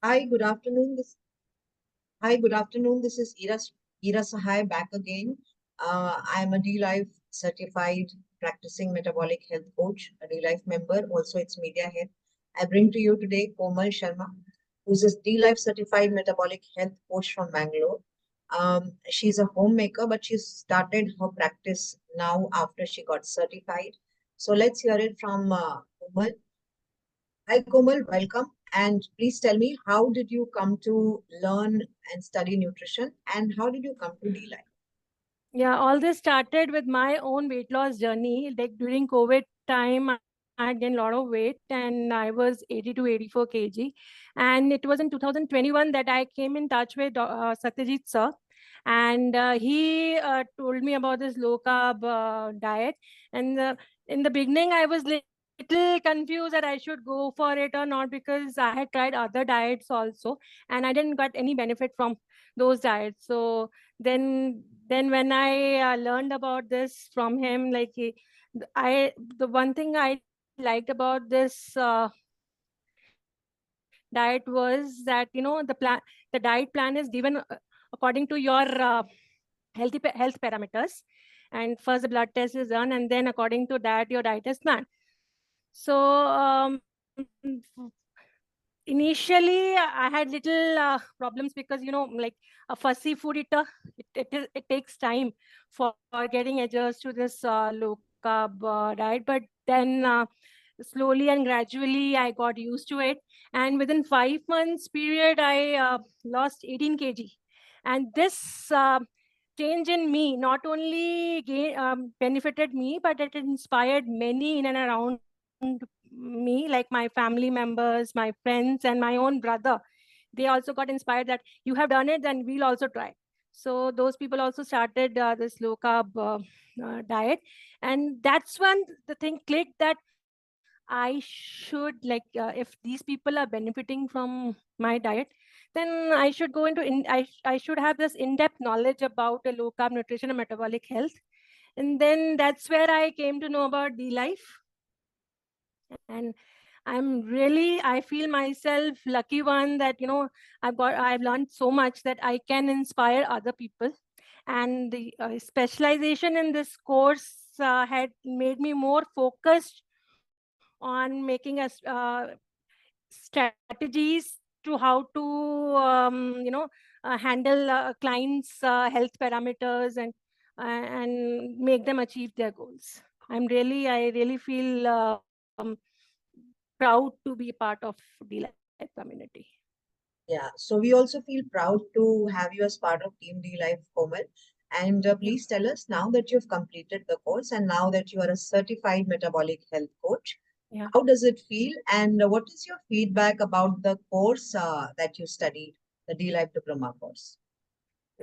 Hi, good afternoon. Good afternoon. This is Ira Sahai back again. I am a D-Life certified practicing metabolic health coach, a D-Life member, also its media head. I bring to you today Komal Sharma, who's a D-Life certified metabolic health coach from Bangalore. She's a homemaker, but she started her practice now after she got certified. So let's hear it from Komal. Hi Komal, welcome. And please tell me, how did you come to learn and study nutrition and how did you come to D-Life? Yeah, all this started with my own weight loss journey. Like during COVID time, I had gained a lot of weight and I was 80 to 84 kg. And it was in 2021 that I came in touch with Satyajit sir. And he told me about this low carb diet. And in the beginning, I was little confused that I should go for it or not because I had tried other diets also and I didn't get any benefit from those diets. So then when I learned about this from him, like I the one thing I liked about this diet was that the diet plan is given according to your health parameters, and first the blood test is done and then according to that your diet is planned. So initially I had little problems because like a fussy food eater, it takes time for getting adjusted to this low carb diet, but then slowly and gradually I got used to it, and within 5 months period I lost 18 kg. And this change in me not only benefited me, but it inspired many in and around me, like my family members, my friends, and my own brother. They also got inspired that you have done it, then we'll also try. So those people also started this low carb diet, and that's when the thing clicked that I should if these people are benefiting from my diet, then I should go into I should have this in-depth knowledge about low carb nutrition and metabolic health. And then that's where I came to know about D-Life. And I feel myself lucky one that I've learned so much that I can inspire other people. And the specialization in this course had made me more focused on making us strategies to how to handle clients health parameters and make them achieve their goals. I really feel proud to be part of D-Life community. Yeah, so we also feel proud to have you as part of Team D-Life, Komal. And Yeah. please tell us, now that you've completed the course and now that you are a certified metabolic health coach, Yeah. how does it feel and what is your feedback about the course that you studied, the D-Life diploma course?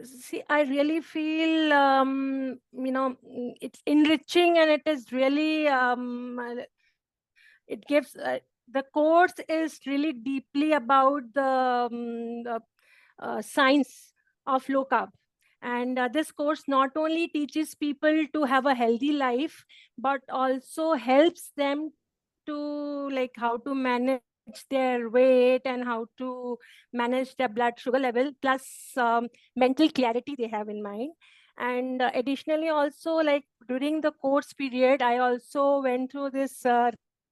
See, I really feel it's enriching, and it is really it gives the course is really deeply about the science of low carb. And this course not only teaches people to have a healthy life, but also helps them to like how to manage their weight and how to manage their blood sugar level, plus mental clarity they have in mind. And additionally also, like during the course period, I also went through this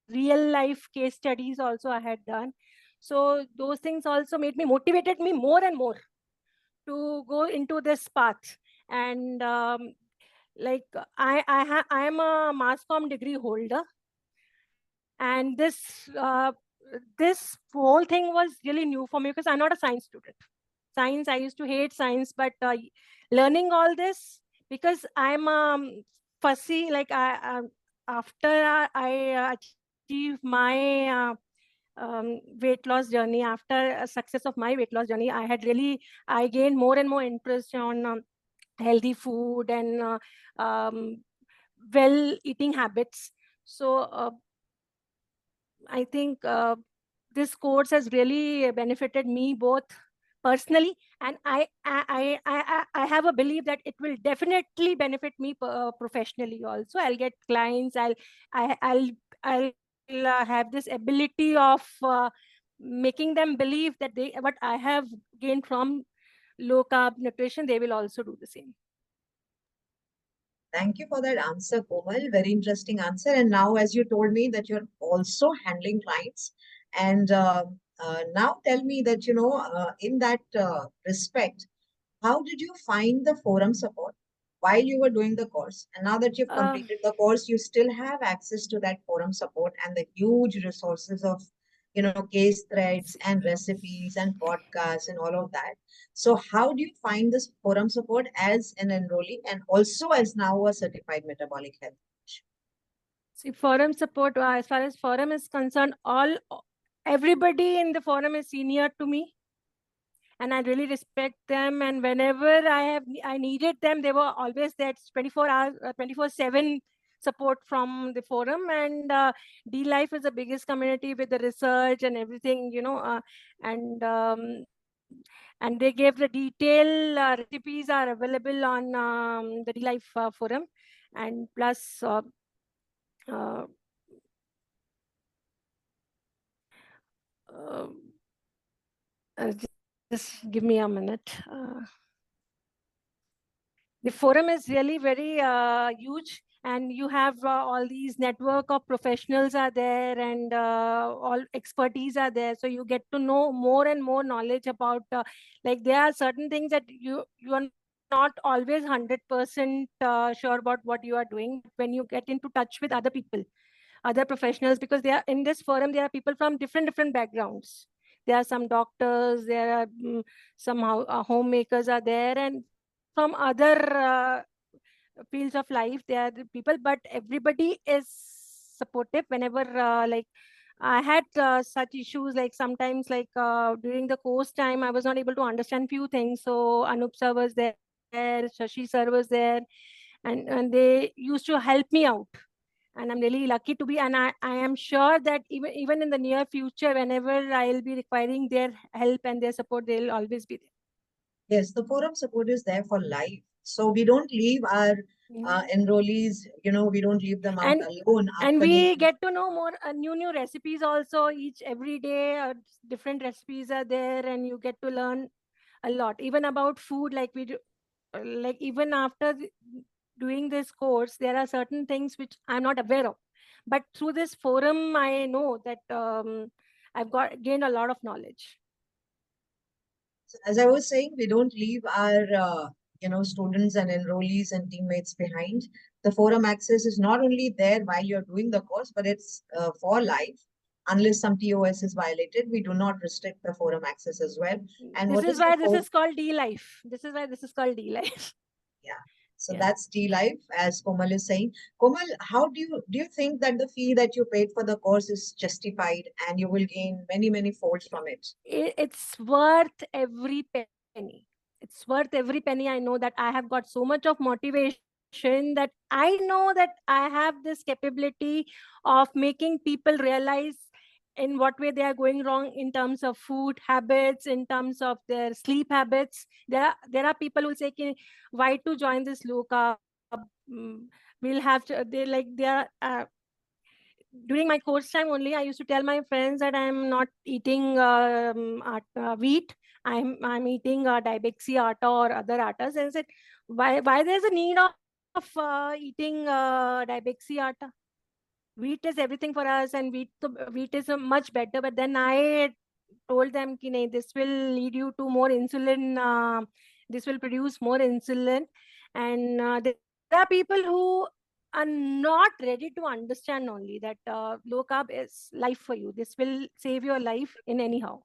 real life case studies also I had done. So those things also motivated me more and more to go into this path. And like I am a mass comm degree holder, and this whole thing was really new for me because I'm not a science student. Science, I used to hate science, but learning all this, because I'm fussy, like after I achieve my weight loss journey, after a success of my weight loss journey, I gained more and more interest on healthy food and um, well eating habits. So I think this course has really benefited me both personally, and I have a belief that it will definitely benefit me professionally also. I'll get clients. I'll have this ability of making them believe that what I have gained from low carb nutrition, they will also do the same. Thank you for that answer, Komal. Very interesting answer. And now, as you told me that you're also handling clients, and now tell me that, in that respect, how did you find the forum support while you were doing the course? And now that you've Uh, completed the course, you still have access to that forum support and the huge resources of, case threads and recipes and podcasts and all of that. So how do you find this forum support as an enrollee and also as now a certified metabolic health coach? See, forum support, as far as forum is concerned, everybody in the forum is senior to me, and I really respect them. And whenever I needed them, they were always there. It's 24 hours, 24/7 support from the forum. And D Life is the biggest community with the research and everything, and and they gave the detailed recipes are available on the D Life forum, and plus. Uh, uh, just give me a minute. The forum is really very huge, and you have all these network of professionals are there, and all expertise are there. So you get to know more and more knowledge about, like there are certain things that you are not always 100% sure about what you are doing. When you get into touch with other people, other professionals, because they are in this forum, there are people from different backgrounds. There are some doctors, there are some homemakers are there, and from other fields of life, there are the people, but everybody is supportive. Whenever like I had such issues, like sometimes, like during the course time, I was not able to understand few things. So Anup sir was there, Shashi sir was there, and they used to help me out. And I'm really lucky to be, and I am sure that even in the near future, whenever I'll be requiring their help and their support, they'll always be there. Yes, the forum support is there for life. So we don't leave our enrollees, we don't leave them out and alone and after we getting. get to know more new recipes also. Every day different recipes are there, and you get to learn a lot, even about food. Like we do, like even after doing this course, there are certain things which I'm not aware of, but through this forum I know that I've got gained a lot of knowledge. As I was saying, we don't leave our students and enrollees and teammates behind. The forum access is not only there while you're doing the course, but it's for life. Unless some TOS is violated, we do not restrict the forum access as well. And This what is is the why this forum? is called D Life. This is why this is called D Life. Yeah. So Yeah. that's D Life, as Komal is saying. Komal, how do you think that the fee that you paid for the course is justified and you will gain many folds from it? It's worth every penny. It's worth every penny. I know that I have got so much of motivation, that I know that I have this capability of making people realize in what way they are going wrong in terms of food habits, in terms of their sleep habits. There are people who say, "Ki, why to join this low carb? Mm, we'll have to," they are during my course time only, I used to tell my friends that I'm not eating wheat. I'm eating Dibexi atta or other attas. And I said, why there's a need of eating Dibexi atta? Wheat is everything for us, and wheat is much better. But then I told them, ki, nahi, this will lead you to more insulin. This will produce more insulin, and there are people who are not ready to understand only that low carb is life for you. This will save your life in anyhow.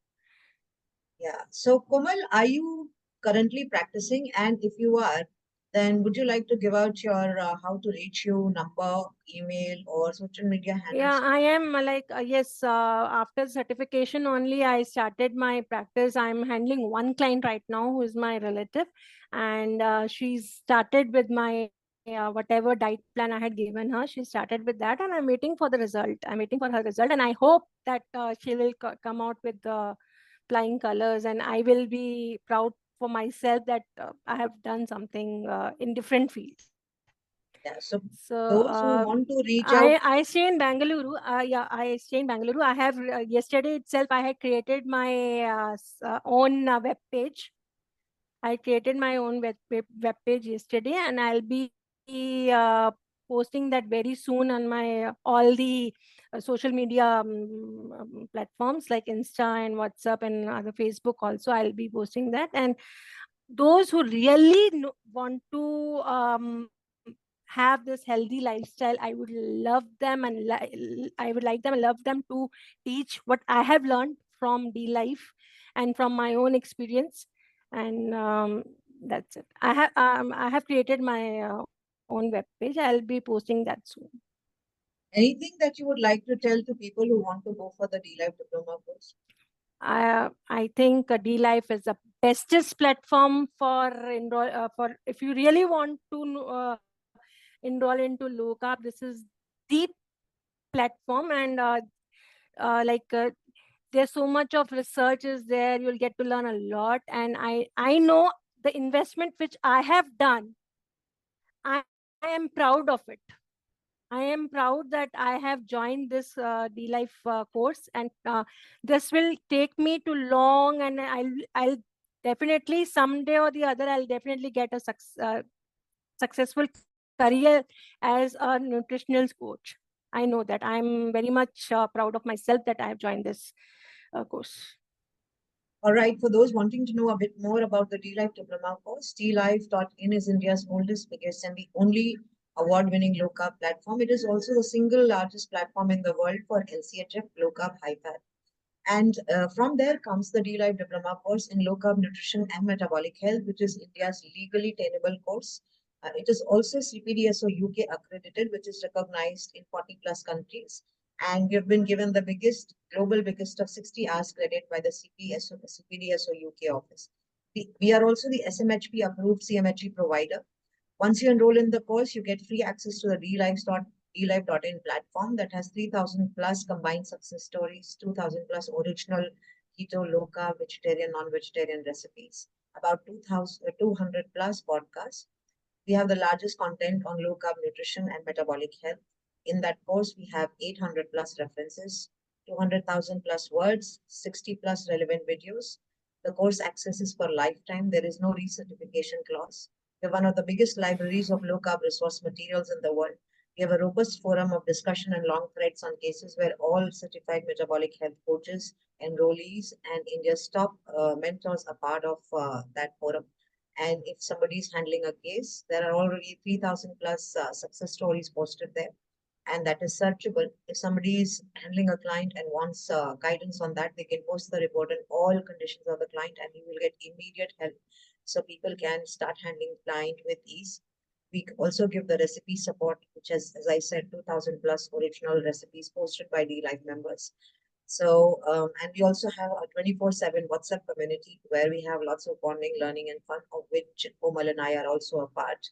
Yeah. So, Komal, are you currently practicing? And if you are, then would you like to give out your how to reach you number, email, or social media Yeah, handles? I am like, yes, after certification only, I started my practice. I'm handling one client right now who is my relative, and she's started with my whatever diet plan I had given her. She started with that, and I'm waiting for the result. I'm waiting for her result, and I hope that she will come out with the flying colors, and I will be proud for myself that I have done something in different fields. Yeah. So So those who want to reach out, I stay in Bangalore. Yeah, I stay in Bangalore. I have yesterday itself I had created my own web page. I created my own web page yesterday, and I'll be uh, posting that very soon on my all the social media platforms like Insta and WhatsApp and other Facebook also. I'll be posting that, and those who really want to have this healthy lifestyle, I would love them and I would like them and love them to teach what I have learned from D Life and from my own experience. And that's it. I have created my own web page. I'll be posting that soon. anything that you would like to tell to people who want to go for the D-Life diploma course? I think D Life is the bestest platform for enroll for if you really want to enroll into low carb. This is the platform, and like there's so much of research is there. You'll get to learn a lot, and I know the investment which I have done. I am proud of it. I am proud that I have joined this D Life course, and this will take me to long, and I'll definitely someday or the other I'll definitely get a successful career as a nutritional coach. I know that. I'm very much proud of myself that I have joined this course. All right, for those wanting to know a bit more about the D-Life diploma course, DLife.in is India's oldest, biggest, and the only award-winning low carb platform. It is also the single largest platform in the world for LCHF, low carb, high fat. And from there comes the D-Life diploma course in low carb nutrition and metabolic health, which is India's legally tenable course. It is also CPDSO UK accredited, which is recognized in 40 plus countries. And we have been given the global biggest of 60 hours credit by the CPDSO UK office. We are also the SMHP approved CMHE provider. Once you enroll in the course, you get free access to the DLife.in platform that has 3,000 plus combined success stories, 2,000 plus original keto, low carb, vegetarian, non-vegetarian recipes, about 200 plus podcasts. We have the largest content on low carb nutrition and metabolic health. In that course, we have 800 plus references, 200,000 plus words, 60 plus relevant videos. The course access is for lifetime. There is no recertification clause. We have one of the biggest libraries of low carb resource materials in the world. We have a robust forum of discussion and long threads on cases where all certified metabolic health coaches, enrollees, and India's top mentors are part of that forum. And if somebody is handling a case, there are already 3,000 plus success stories posted there, and that is searchable. If somebody is handling a client and wants guidance on that, they can post the report and all conditions of the client, and you will get immediate help. So people can start handling client with ease. We also give the recipe support, which has, as I said, 2,000 plus original recipes posted by D-Life members. So, and we also have a 24/7 WhatsApp community where we have lots of bonding, learning, and fun, of which Komal and I are also a part.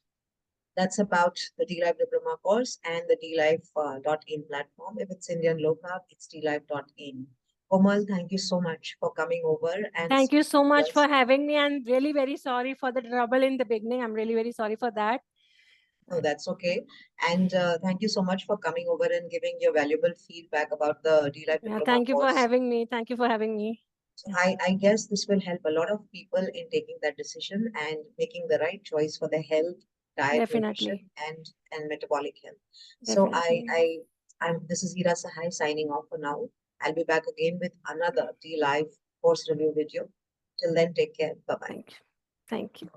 That's about the D-Life diploma course and the DLife.in platform. If it's Indian low carb, it's DLife.in. Komal, thank you so much for coming over and Thank you so much yes. for having me. I'm really very sorry for the trouble in the beginning. I'm really very sorry for that. No, that's okay. And thank you so much for coming over and giving your valuable feedback about the D-Life Yeah, diploma thank you for course. having me. Thank you for having me. So I guess this will help a lot of people in taking that decision and making the right choice for their health, diet, nutrition, Definitely. and metabolic health. So Definitely. I'm this is Hira Sahai signing off for now. I'll be back again with another D-Life course review video. Till then, take care. Bye bye. Thank you. Thank you.